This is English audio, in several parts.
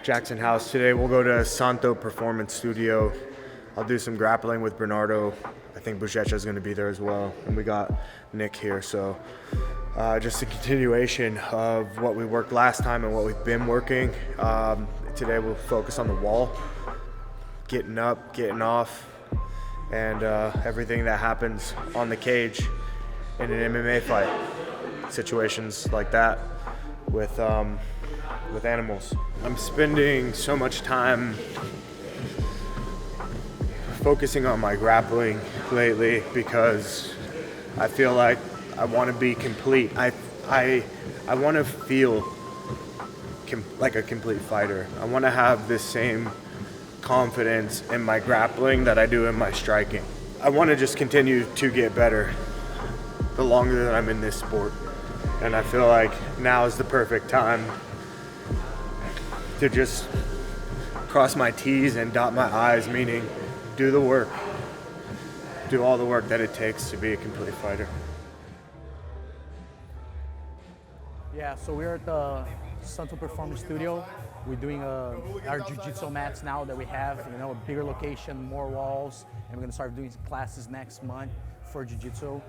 Jackson House. Today we'll go to Santo Performance Studio. I'll do some grappling with Bernardo. I think Buchecha is going to be there as well. And we got Nick here. So just a continuation of what we worked last time and what we've been working. Today we'll focus on the wall, getting up, getting off, and everything that happens on the cage in an MMA fight. Situations like that with animals. I'm spending so much time focusing on my grappling lately because I feel like I want to be complete. I want to feel like a complete fighter. I want to have this same confidence in my grappling that I do in my striking. I want to just continue to get better the longer that I'm in this sport. And I feel like now is the perfect time to just cross my T's and dot my I's, meaning do the work. Do all the work that it takes to be a complete fighter. Yeah, so we're at the Santo Performance Studio. We're doing our jiu-jitsu mats now that we have, a bigger location, more walls, and we're gonna start doing classes next month for jiu-jitsu,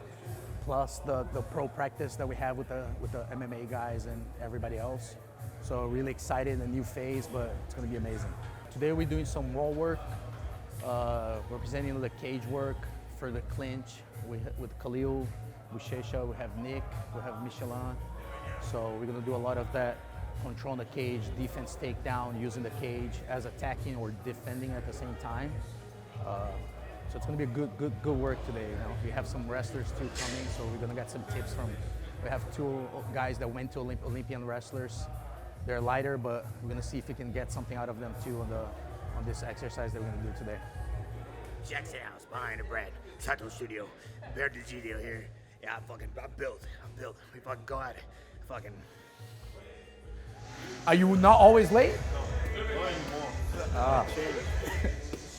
plus the pro practice that we have with the MMA guys and everybody else. So really excited, a new phase, but it's gonna be amazing. Today we're doing some wall work, representing the cage work for the clinch with Khalil, Buchecha, we have Nick, we have Michelin. So we're gonna do a lot of that, control the cage, defense takedown, using the cage as attacking or defending at the same time. So it's gonna be a good work today. We have some wrestlers too coming, so we're gonna get some tips from. We have two guys that went to Olympian wrestlers. They're lighter, but we're gonna see if we can get something out of them too on this exercise that we're gonna do today. Jackson House, behind the bread, Santo Studio, Bear the GDO here. Yeah, I'm built. We fucking go at it. Fucking. Are you not always late?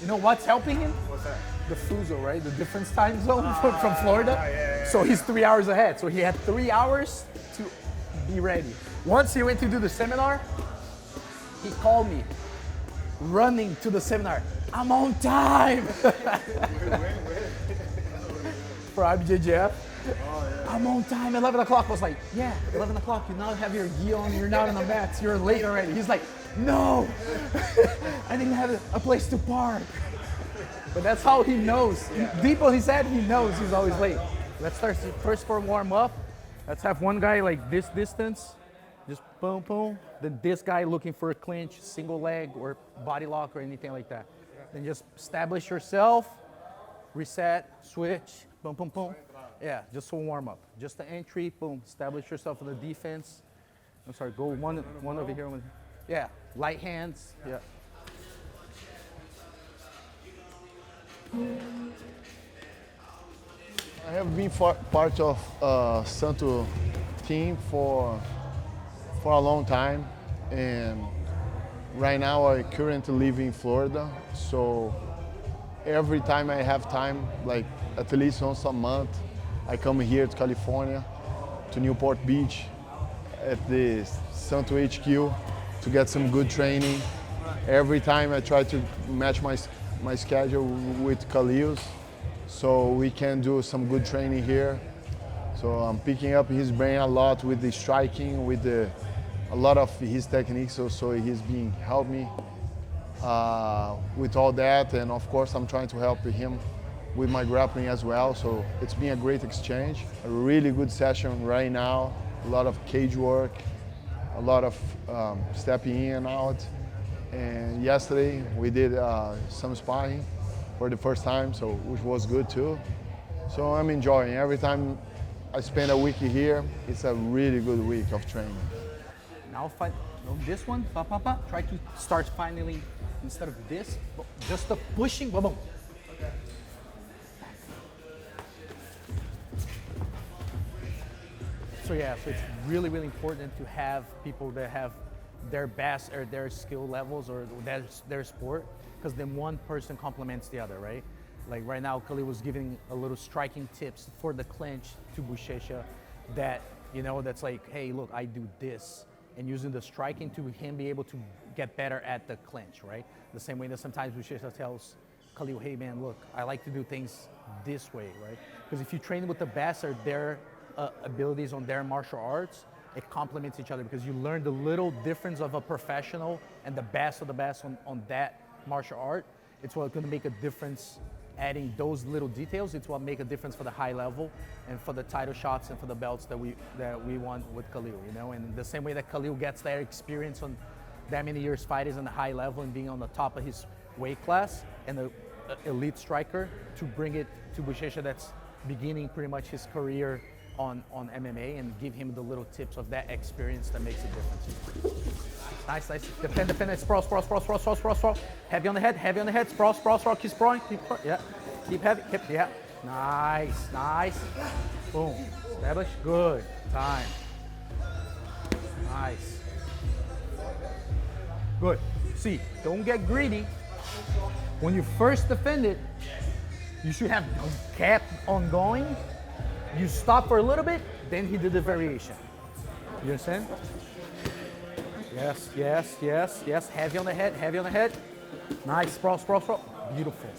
You know what's helping him? What's that? The Fuso, right? The different time zone from Florida. Yeah. So he's 3 hours ahead. So he had 3 hours to be ready. Once he went to do the seminar, he called me, running to the seminar. I'm on time. For IBJJF. I'm on time, 11 o'clock. I was like, yeah, 11 o'clock, you now have your gi on, you're not on the mats, you're late already. He's like, no, I didn't have a place to park. But that's how he knows. Deepo, he said he knows he's always late. Let's start first for warm up. Let's have one guy like this distance, just boom, boom. Then this guy looking for a clinch, single leg or body lock or anything like that. Then just establish yourself, reset, switch, boom, boom, boom. Yeah, just for warm up. Just the entry, boom, establish yourself in the defense. I'm sorry, go one over here. Yeah, light hands, yeah. I have been part of Santo team for a long time, and right now I currently live in Florida, so every time I have time, like at least once a month, I come here to California, to Newport Beach, at the Santo HQ to get some good training. Every time I try to match my schedule with Khalil's, so we can do some good training here. So I'm picking up his brain a lot with the striking, with a lot of his techniques, so he's been helping me with all that, and of course I'm trying to help him with my grappling as well, so it's been a great exchange. A really good session right now, a lot of cage work, a lot of stepping in and out. And yesterday we did some sparring for the first time, so which was good too. So I'm enjoying. Every time I spend a week here, it's a really good week of training. Now this one, try to start finally, instead of this, just the pushing, boom, boom. So yeah, so it's really important to have people that have their best or their skill levels or their sport, because then one person complements the other, right? Like right now, Khalil was giving a little striking tips for the clinch to Buchecha that, that's like, hey, look, I do this. and using the striking to him be able to get better at the clinch, right? The same way that sometimes Buchecha tells Khalil, hey man, look, I like to do things this way, right? Because if you train with the best or their abilities on their martial arts, it complements each other because you learn the little difference of a professional and the best of the best on that martial art. It's what's going to make a difference. Adding those little details, it's what make a difference for the high level and for the title shots and for the belts that we want with Khalil, you know. And the same way that Khalil gets that experience on that many years fighting on the high level and being on the top of his weight class and the elite striker, to bring it to Buchecha that's beginning pretty much his career on MMA, and give him the little tips of that experience that makes a difference. Nice. Depend. Sprawl. Heavy on the head. Sprawl. Keep sprawling. Yeah. Keep heavy. Yeah. Nice. Boom. Establish. Good. Time. Nice. Good. See, don't get greedy. When you first defend it, you should have kept on going. You stop for a little bit, then he did the variation. You understand? Yes. Heavy on the head. Nice. Sprawl. Beautiful.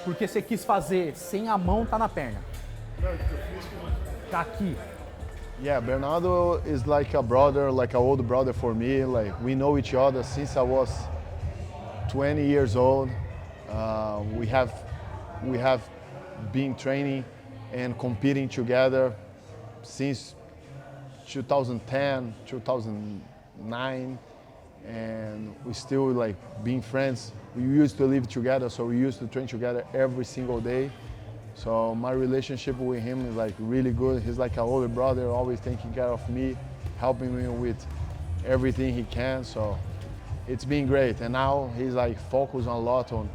Porque você quis fazer sem a mão, tá na perna. Tá aqui. Yeah, Bernardo is like a brother, like an old brother for me. Like, we know each other since I was 20 years old. We have been training and competing together since 2010, 2009, and we still like being friends. We used to live together, so we used to train together every single day. So my relationship with him is like really good. He's like an older brother, always taking care of me, helping me with everything he can. So it's been great. And now he's like focused a lot on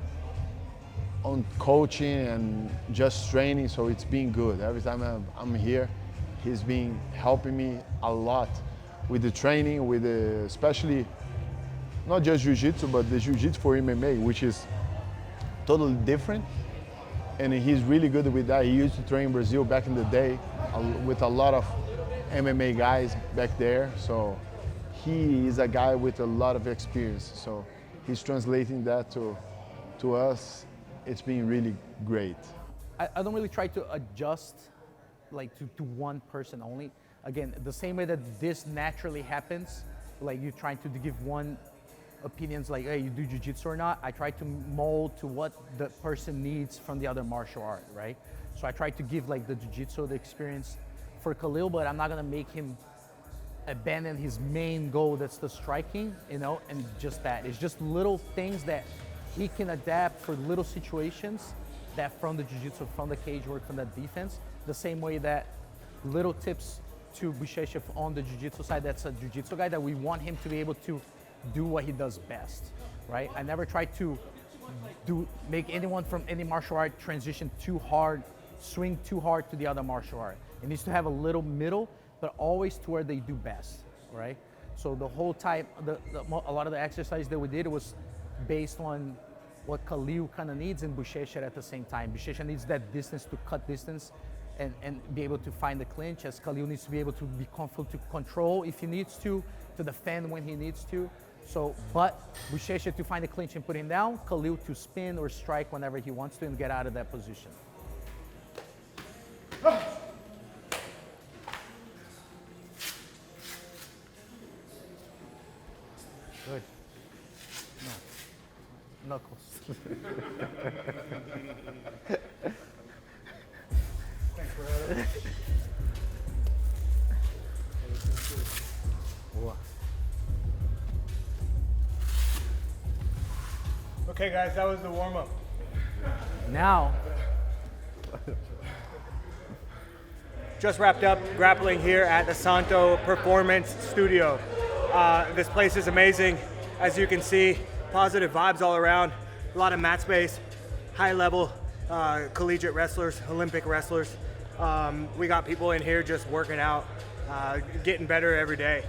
coaching and just training. So it's been good. Every time I'm here, he's been helping me a lot with the training, with the, especially not just jiu-jitsu, but the jiu-jitsu for MMA, which is totally different. And he's really good with that. He used to train in Brazil back in the day with a lot of MMA guys back there. So he is a guy with a lot of experience. So he's translating that to us. It's been really great. I don't really try to adjust like to one person only. Again, the same way that this naturally happens, like you trying to give one opinions like, hey, you do jiu-jitsu or not, I try to mold to what the person needs from the other martial art, right? So I try to give like the jiu-jitsu, the experience for Khalil, but I'm not gonna make him abandon his main goal, that's the striking, you know, and just that. It's just little things that he can adapt for little situations that from the jiu-jitsu, from the cage work, from the defense, the same way that little tips to Buchecha on the jiu-jitsu side, that's a jiu-jitsu guy that we want him to be able to do what he does best, right? I never try to make anyone from any martial art transition too hard, swing too hard to the other martial art. It needs to have a little middle, but always to where they do best, right? So the whole time, a lot of the exercise that we did was based on what Khalil kind of needs and Buchecha at the same time. Buchecha needs that distance to cut distance and be able to find the clinch, as Khalil needs to be able to be comfortable to control if he needs to defend when he needs to. So, but Buchecha to find the clinch and put him down, Khalil to spin or strike whenever he wants to and get out of that position. Good. No. Knuckles. Thanks, brother. Okay, guys, that was the warm-up. Now, Just wrapped up grappling here at the Santo Performance Studio. This place is amazing. As you can see, positive vibes all around. A lot of mat space, high level collegiate wrestlers, Olympic wrestlers. We got people in here just working out, getting better every day.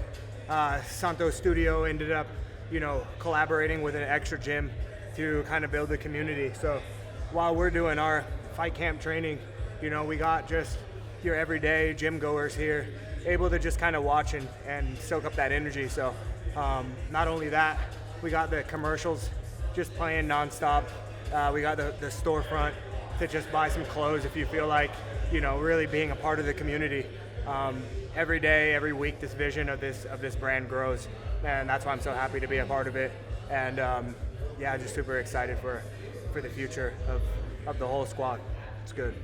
Santo Studio ended up, collaborating with an extra gym to kind of build the community. So while we're doing our fight camp training, we got just your everyday gym goers here able to just kind of watch and soak up that energy. So not only that, we got the commercials just playing nonstop. We got the storefront to just buy some clothes if you feel like, you know, really being a part of the community. Every day, every week, this vision of this brand grows, and that's why I'm so happy to be a part of it. And yeah, just super excited for the future of the whole squad. It's good.